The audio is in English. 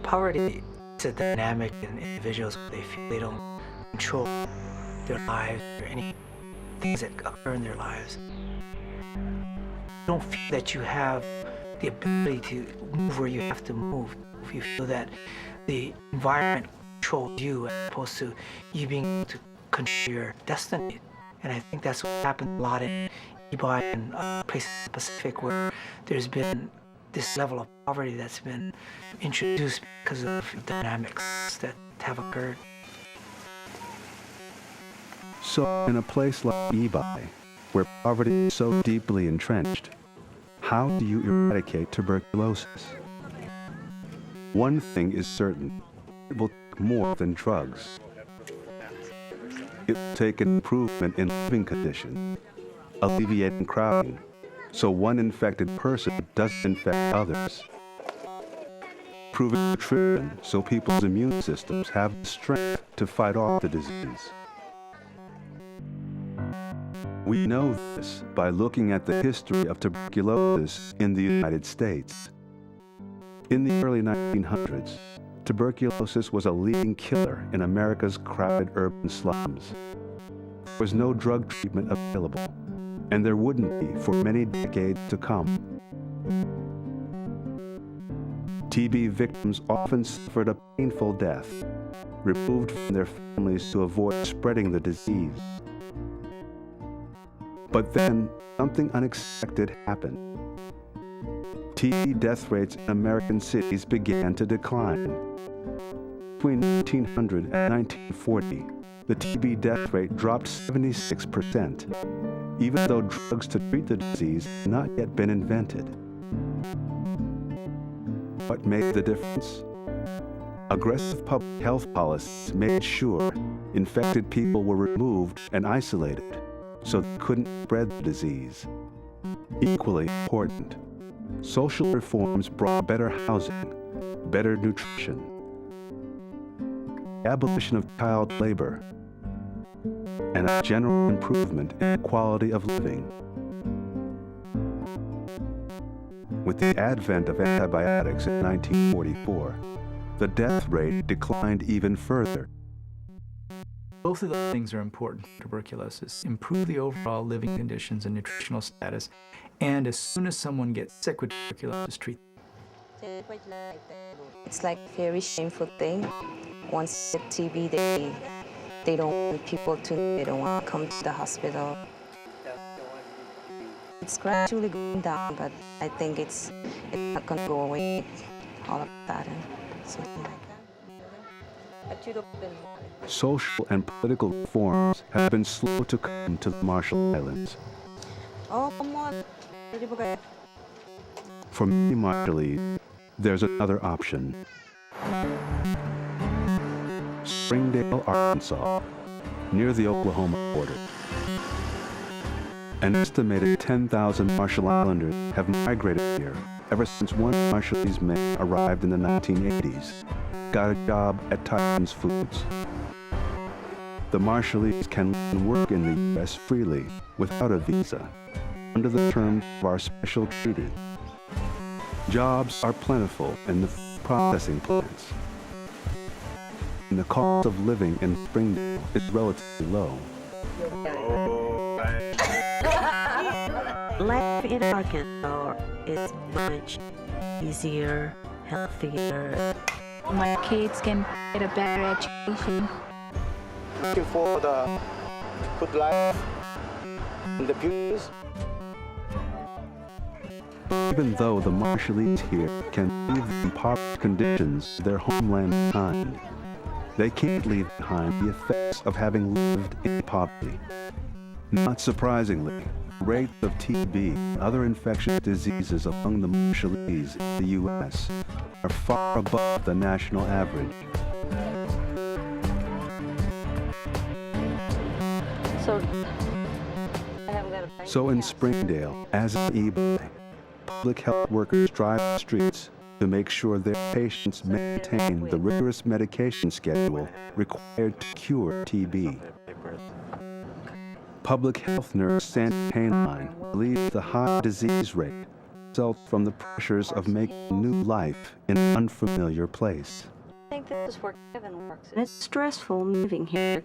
Poverty is a dynamic in individuals where they feel they don't control their lives or any things that occur in their lives. You don't feel that you have the ability to move where you have to move. You feel that the environment controls you as opposed to you being able to control your destiny. And I think that's what happened a lot in Ibai and places in the Pacific where there's been this level of poverty that's been introduced because of dynamics that have occurred. So in a place like Ibai, where poverty is so deeply entrenched, how do you eradicate tuberculosis? One thing is certain, it will take more than drugs. It will take an improvement in living conditions, alleviating crowding, so one infected person doesn't infect others. Improving nutrition so people's immune systems have the strength to fight off the disease. We know this by looking at the history of tuberculosis in the United States. In the early 1900s, tuberculosis was a leading killer in America's crowded urban slums. There was no drug treatment available, and there wouldn't be for many decades to come. TB victims often suffered a painful death, removed from their families to avoid spreading the disease. But then, something unexpected happened. TB death rates in American cities began to decline. Between 1900 and 1940, the TB death rate dropped 76%, even though drugs to treat the disease had not yet been invented. What made the difference? Aggressive public health policies made sure infected people were removed and isolated so they couldn't spread the disease. Equally important, social reforms brought better housing, better nutrition, the abolition of child labor, and a general improvement in quality of living. With the advent of antibiotics in 1944, the death rate declined even further. Both of those things are important for tuberculosis. Improve the overall living conditions and nutritional status, and as soon as someone gets sick with tuberculosis, treat them. It's like a very shameful thing. Once you get TB, they don't want people to, they don't want to come to the hospital. It's gradually going down, but I think it's not going to go away all of that and something like that. Social and political reforms have been slow to come to the Marshall Islands. Oh, come on. For many Marshallese, there's another option. Springdale, Arkansas, near the Oklahoma border. An estimated 10,000 Marshall Islanders have migrated here ever since one Marshallese man arrived in the 1980s, got a job at Tyson's Foods. The Marshallese can live and work in the U.S. freely without a visa, under the terms of our special treaty. Jobs are plentiful in the processing plants, and the cost of living in Springdale is relatively low. Life in Arkansas is much easier, healthier. My kids can get a better education. Looking for the good life in the future. Even though the Marshallese here can leave the impoverished conditions of their homeland behind, they can't leave behind the effects of having lived in poverty. Not surprisingly, rates of TB and other infectious diseases among the Marshallese in the U.S. are far above the national average. So in Springdale, as in Ibai, public health workers drive the streets to make sure their patients maintain the rigorous medication schedule required to cure TB. Public health nurse Sandy Hainline believes the high disease rate, results from the pressures of making a new life in an unfamiliar place. I think this is where Kevin works. And it's stressful moving here.